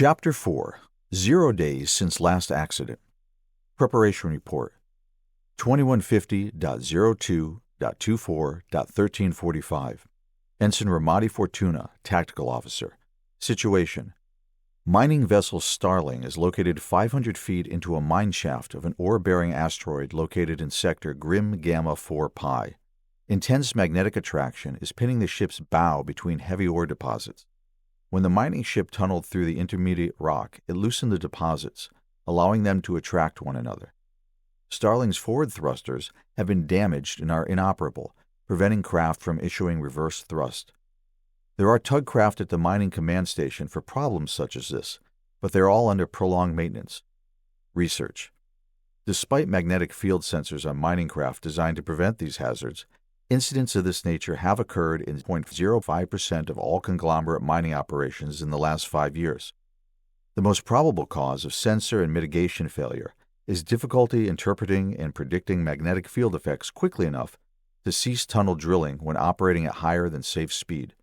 Chapter 4. 0 days since last accident. Preparation Report 2150.02.24.1345. Ensign Ramadi Fortuna, Tactical Officer. Situation: mining vessel Starling is located 500 feet into a mine shaft of an ore-bearing asteroid located in sector Grim Gamma 4 Pi. Intense magnetic attraction is pinning the ship's bow between heavy ore deposits. When the mining ship tunneled through the intermediate rock, it loosened the deposits, allowing them to attract one another. Starling's forward thrusters have been damaged and are inoperable, preventing craft from issuing reverse thrust. There are tug craft at the mining command station for problems such as this, but they are all under prolonged maintenance. Research: despite magnetic field sensors on mining craft designed to prevent these hazards, incidents of this nature have occurred in 0.05% of all conglomerate mining operations in the last 5 years. The most probable cause of sensor and mitigation failure is difficulty interpreting and predicting magnetic field effects quickly enough to cease tunnel drilling when operating at higher than safe speed.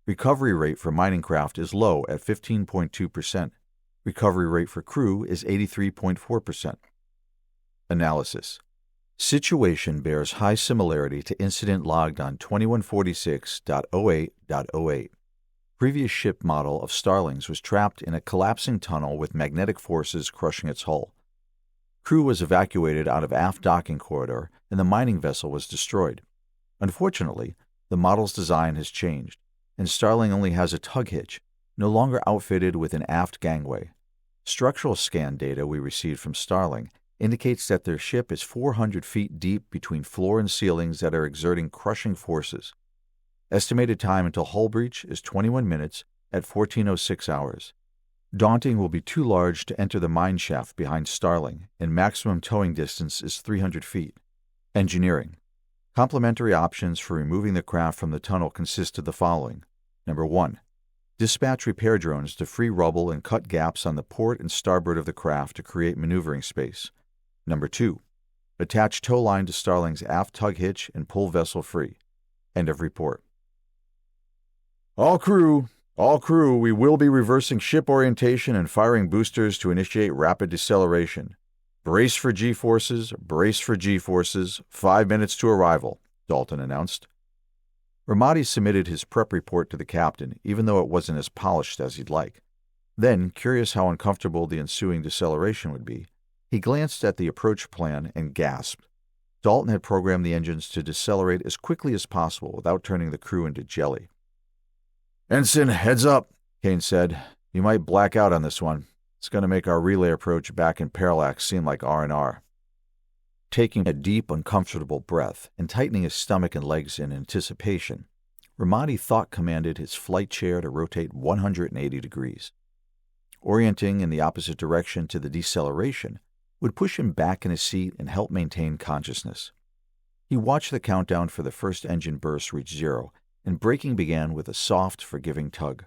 Recovery rate for mining craft is low at 15.2%. Recovery rate for crew is 83.4%. Analysis: situation bears high similarity to incident logged on 2146.08.08. Previous ship model of Starling's was trapped in a collapsing tunnel with magnetic forces crushing its hull. Crew was evacuated out of aft docking corridor, and the mining vessel was destroyed. Unfortunately, the model's design has changed, and Starling only has a tug hitch, no longer outfitted with an aft gangway. Structural scan data we received from Starling indicates that their ship is 400 feet deep between floor and ceilings that are exerting crushing forces. Estimated time until hull breach is 21 minutes at 14:06 hours. Daunting will be too large to enter the mine shaft behind Starling, and maximum towing distance is 300 feet. Engineering: complementary options for removing the craft from the tunnel consist of the following. Number 1. Dispatch repair drones to free rubble and cut gaps on the port and starboard of the craft to create maneuvering space. Number 2. Attach tow line to Starling's aft tug hitch and pull vessel free. End of report. All crew, we will be reversing ship orientation and firing boosters to initiate rapid deceleration. Brace for G-forces, 5 minutes to arrival, Dalton announced. Ramadi submitted his prep report to the captain, even though it wasn't as polished as he'd like. Then, curious how uncomfortable the ensuing deceleration would be, he glanced at the approach plan and gasped. Dalton had programmed the engines to decelerate as quickly as possible without turning the crew into jelly. "Ensign, heads up," Kane said. "You might black out on this one. It's going to make our relay approach back in parallax seem like R&R. Taking a deep, uncomfortable breath and tightening his stomach and legs in anticipation, Ramadi thought commanded his flight chair to rotate 180 degrees. Orienting in the opposite direction to the deceleration would push him back in his seat and help maintain consciousness. He watched the countdown for the first engine burst reach 0, and braking began with a soft, forgiving tug.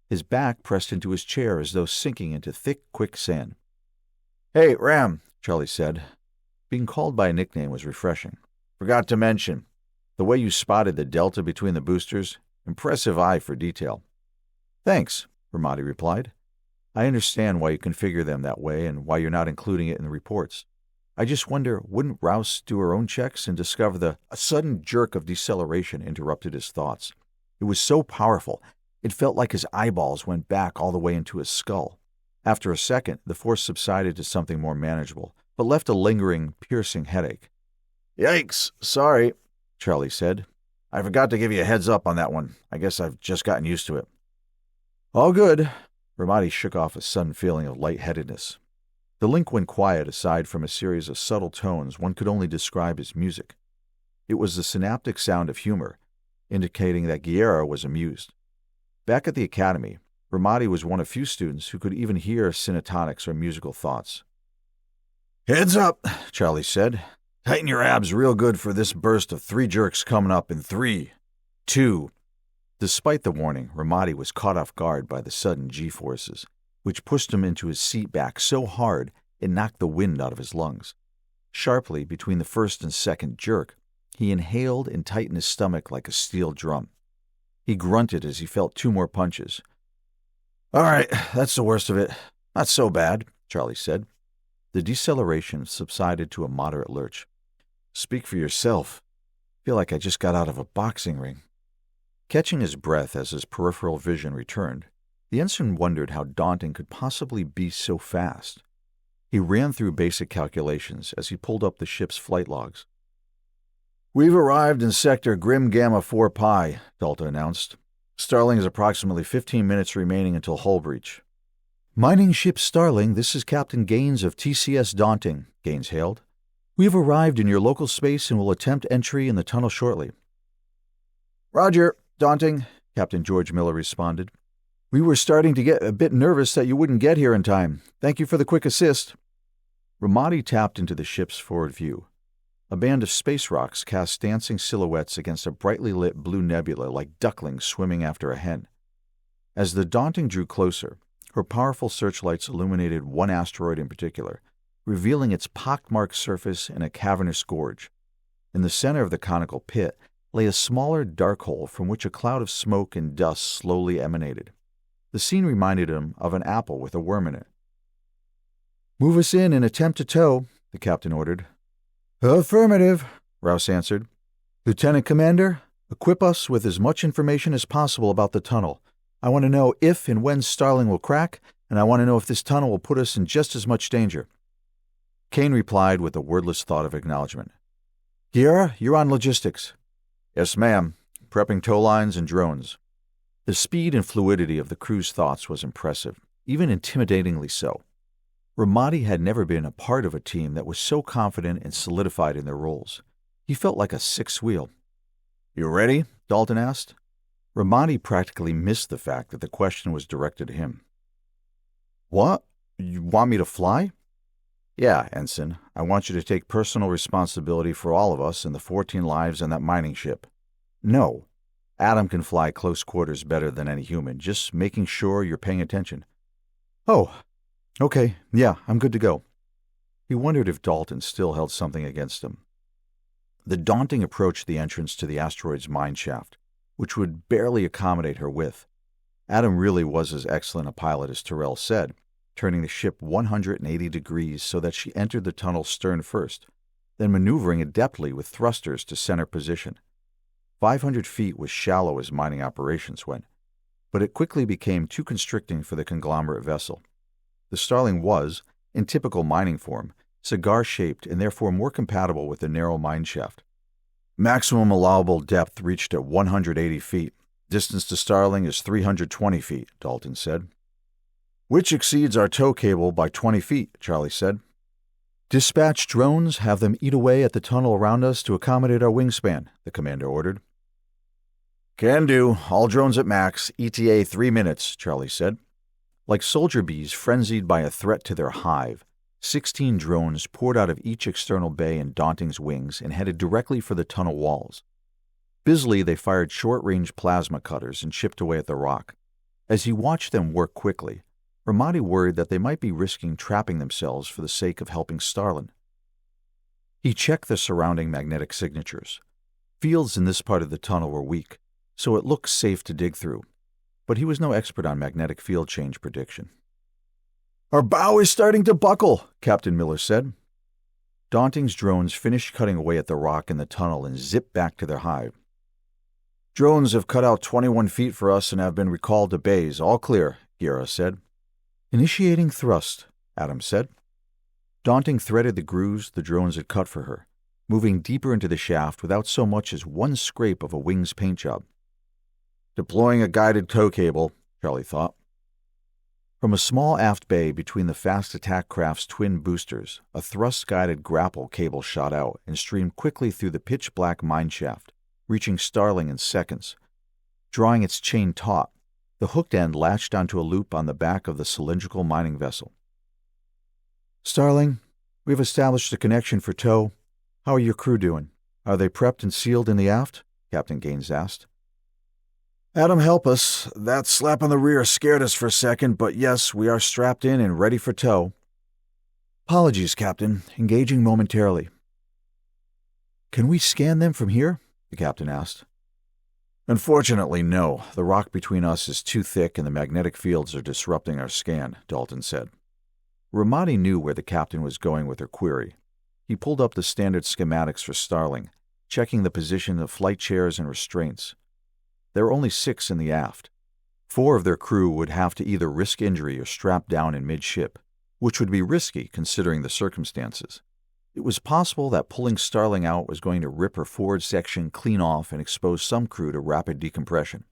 His back pressed into his chair as though sinking into thick, quicksand. "Hey, Ram," Charlie said. Being called by a nickname was refreshing. "Forgot to mention, the way you spotted the delta between the boosters, impressive eye for detail." "Thanks," Ramadi replied. "I understand why you configure them that way and why you're not including it in the reports. I just wonder, wouldn't Rouse do her own checks and discover A sudden jerk of deceleration interrupted his thoughts. It was so powerful, it felt like his eyeballs went back all the way into his skull. After a second, the force subsided to something more manageable, but left a lingering, piercing headache. "Yikes, sorry," Charlie said. "I forgot to give you a heads up on that one. I guess I've just gotten used to it." "All good." Ramadi shook off a sudden feeling of lightheadedness. The link went quiet aside from a series of subtle tones one could only describe as music. It was the synaptic sound of humor, indicating that Guerra was amused. Back at the academy, Ramadi was one of few students who could even hear synatonics or musical thoughts. "Heads up," Charlie said. "Tighten your abs real good for this burst of 3 jerks coming up in 3, 2... Despite the warning, Ramadi was caught off guard by the sudden G-forces, which pushed him into his seat back so hard it knocked the wind out of his lungs. Sharply, between the first and second jerk, he inhaled and tightened his stomach like a steel drum. He grunted as he felt 2 more punches. All right, that's the worst of it. Not so bad, Charlie said. The deceleration subsided to a moderate lurch. Speak for yourself. Feel like I just got out of a boxing ring. Catching his breath as his peripheral vision returned, the ensign wondered how daunting could possibly be so fast. He ran through basic calculations as he pulled up the ship's flight logs. We've arrived in Sector Grim Gamma 4 Pi, Delta announced. Starling is approximately 15 minutes remaining until hull breach. Mining ship Starling, this is Captain Gaines of TCS Daunting, Gaines hailed. We have arrived in your local space and will attempt entry in the tunnel shortly. Roger, Daunting, Captain George Miller responded. We were starting to get a bit nervous that you wouldn't get here in time. Thank you for the quick assist. Ramadi tapped into the ship's forward view. A band of space rocks cast dancing silhouettes against a brightly lit blue nebula like ducklings swimming after a hen. As the Daunting drew closer, her powerful searchlights illuminated one asteroid in particular, revealing its pockmarked surface in a cavernous gorge. In the center of the conical pit lay a smaller dark hole from which a cloud of smoke and dust slowly emanated. The scene reminded him of an apple with a worm in it. Move us in and attempt to tow, the captain ordered. Affirmative, Rouse answered. Lieutenant Commander, equip us with as much information as possible about the tunnel. I want to know if and when Starling will crack, and I want to know if this tunnel will put us in just as much danger. Kane replied with a wordless thought of acknowledgement. Gira, you're on logistics. Yes, ma'am. Prepping tow lines and drones. The speed and fluidity of the crew's thoughts was impressive, even intimidatingly so. Ramadi had never been a part of a team that was so confident and solidified in their roles. He felt like a sixth wheel. You ready? Dalton asked. Ramadi practically missed the fact that the question was directed to him. What? You want me to fly? Yeah, Ensign. I want you to take personal responsibility for all of us and the 14 lives on that mining ship. No. Adam can fly close quarters better than any human, just making sure you're paying attention. Oh, okay, yeah, I'm good to go. He wondered if Dalton still held something against him. The Daunting approached the entrance to the asteroid's mine shaft, which would barely accommodate her width. Adam really was as excellent a pilot as Terrell said, turning the ship 180 degrees so that she entered the tunnel stern first, then maneuvering adeptly with thrusters to center position. 500 feet was shallow as mining operations went, but it quickly became too constricting for the conglomerate vessel. The Starling was, in typical mining form, cigar-shaped and therefore more compatible with the narrow mine shaft. Maximum allowable depth reached at 180 feet. Distance to Starling is 320 feet, Dalton said. Which exceeds our tow cable by 20 feet, Charlie said. Dispatch drones, have them eat away at the tunnel around us to accommodate our wingspan, the commander ordered. Can do. All drones at max. ETA 3 minutes, Charlie said. Like soldier bees frenzied by a threat to their hive, 16 drones poured out of each external bay in Daunting's wings and headed directly for the tunnel walls. Busily, they fired short-range plasma cutters and chipped away at the rock. As he watched them work quickly, Ramadi worried that they might be risking trapping themselves for the sake of helping Starling. He checked the surrounding magnetic signatures. Fields in this part of the tunnel were weak, so it looked safe to dig through, but he was no expert on magnetic field change prediction. Our bow is starting to buckle, Captain Miller said. Daunting's drones finished cutting away at the rock in the tunnel and zipped back to their hive. Drones have cut out 21 feet for us and have been recalled to bays. All clear, Gira said. Initiating thrust, Adam said. Daunting threaded the grooves the drones had cut for her, moving deeper into the shaft without so much as one scrape of a wing's paint job. Deploying a guided tow cable, Charlie thought. From a small aft bay between the fast attack craft's twin boosters, a thrust-guided grapple cable shot out and streamed quickly through the pitch-black mine shaft, reaching Starling in seconds. Drawing its chain taut, the hooked end latched onto a loop on the back of the cylindrical mining vessel. Starling, we've established a connection for tow. How are your crew doing? Are they prepped and sealed in the aft? Captain Gaines asked. Adam, help us. That slap on the rear scared us for a second, but yes, we are strapped in and ready for tow. Apologies, Captain. Engaging momentarily. Can we scan them from here? The captain asked. Unfortunately, no. The rock between us is too thick and the magnetic fields are disrupting our scan, Dalton said. Ramadi knew where the captain was going with her query. He pulled up the standard schematics for Starling, checking the position of flight chairs and restraints. There were only 6 in the aft. 4 of their crew would have to either risk injury or strap down in midship, which would be risky considering the circumstances. It was possible that pulling Starling out was going to rip her forward section clean off and expose some crew to rapid decompression.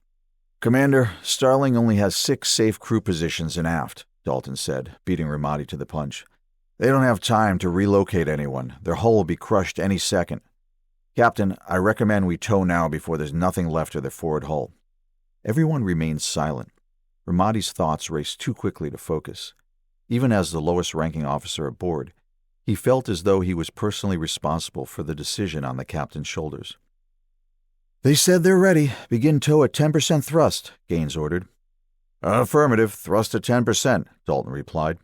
"Commander, Starling only has 6 safe crew positions in aft," Dalton said, beating Ramadi to the punch. "They don't have time to relocate anyone. Their hull will be crushed any second. Captain, I recommend we tow now before there's nothing left of their forward hull." Everyone remained silent. Ramadi's thoughts raced too quickly to focus. Even as the lowest-ranking officer aboard, he felt as though he was personally responsible for the decision on the captain's shoulders. "They said they're ready. Begin tow at 10% thrust," Gaines ordered. "Affirmative. Thrust at 10%, Dalton replied.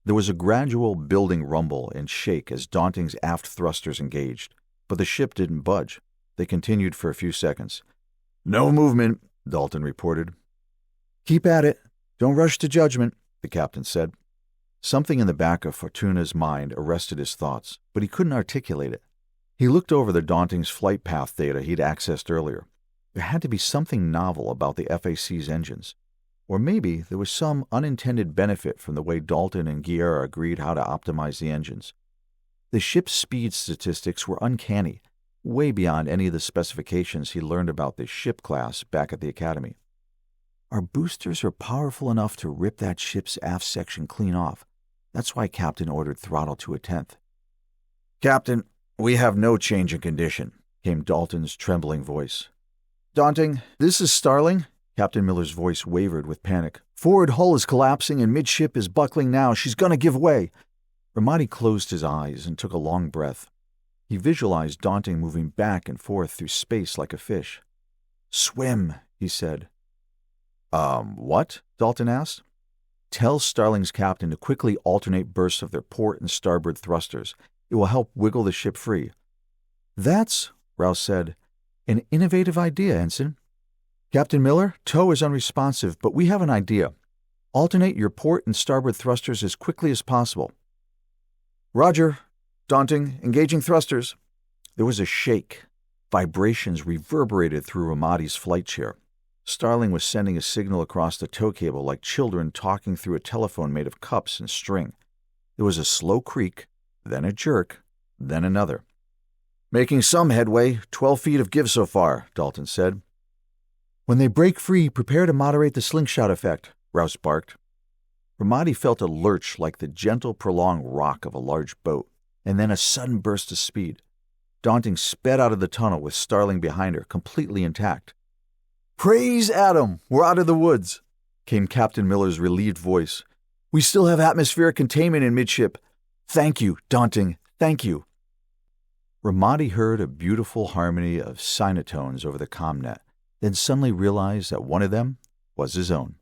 There was a gradual building rumble and shake as Daunting's aft thrusters engaged, but the ship didn't budge. They continued for a few seconds. "No movement," Dalton reported. "Keep at it. Don't rush to judgment," the captain said. Something in the back of Fortuna's mind arrested his thoughts, but he couldn't articulate it. He looked over the Daunting's flight path data he'd accessed earlier. There had to be something novel about the FAC's engines. Or maybe there was some unintended benefit from the way Dalton and Guerra agreed how to optimize the engines. The ship's speed statistics were uncanny, way beyond any of the specifications he learned about this ship class back at the Academy. Our boosters are powerful enough to rip that ship's aft section clean off. That's why Captain ordered throttle to a 10th. "Captain, we have no change in condition," came Dalton's trembling voice. "Daunting, this is Starling." Captain Miller's voice wavered with panic. "Forward hull is collapsing and midship is buckling now. She's going to give way." Ramadi closed his eyes and took a long breath. He visualized Daunting moving back and forth through space like a fish. "Swim," he said. What?" Dalton asked. "Tell Starling's captain to quickly alternate bursts of their port and starboard thrusters. It will help wiggle the ship free." "That's," Rouse said, "an innovative idea, Ensign. Captain Miller, tow is unresponsive, but we have an idea. Alternate your port and starboard thrusters as quickly as possible." "Roger. Daunting, engaging thrusters." There was a shake. Vibrations reverberated through Ramadi's flight chair. Starling was sending a signal across the tow cable like children talking through a telephone made of cups and string. There was a slow creak, then a jerk, then another. "Making some headway. 12 feet of give so far," Dalton said. "When they break free, prepare to moderate the slingshot effect," Rouse barked. Ramadi felt a lurch like the gentle, prolonged rock of a large boat, and then a sudden burst of speed. Daunting sped out of the tunnel with Starling behind her, completely intact. "Praise Adam! We're out of the woods," came Captain Miller's relieved voice. "We still have atmospheric containment in midship. Thank you, Daunting, thank you." Ramadi heard a beautiful harmony of sinotones over the comnet, then suddenly realized that one of them was his own.